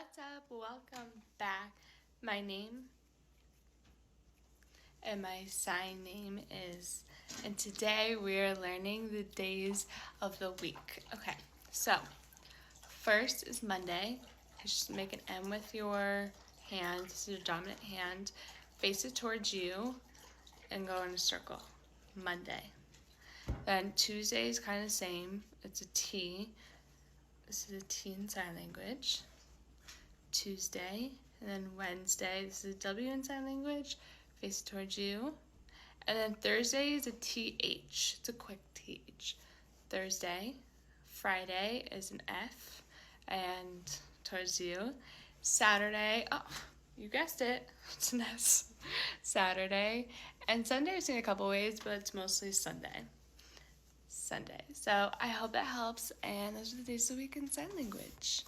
What's up? Welcome back. My name and my sign name is, and today we are learning the days of the week. Okay, so first is Monday. You just make an M with your hand, this is your dominant hand, face it towards you, and go in a circle. Monday. Then Tuesday is kind of the same. It's a T. This is a T in sign language. Tuesday, and then Wednesday, this is a W in sign language, face towards you. And then Thursday is a TH, it's a quick TH. Thursday, Friday is an F, and towards you. Saturday, oh, you guessed it, it's an S. Saturday, and Sunday is in a couple ways, but it's mostly Sunday. So I hope that helps, and those are the days of the week in sign language.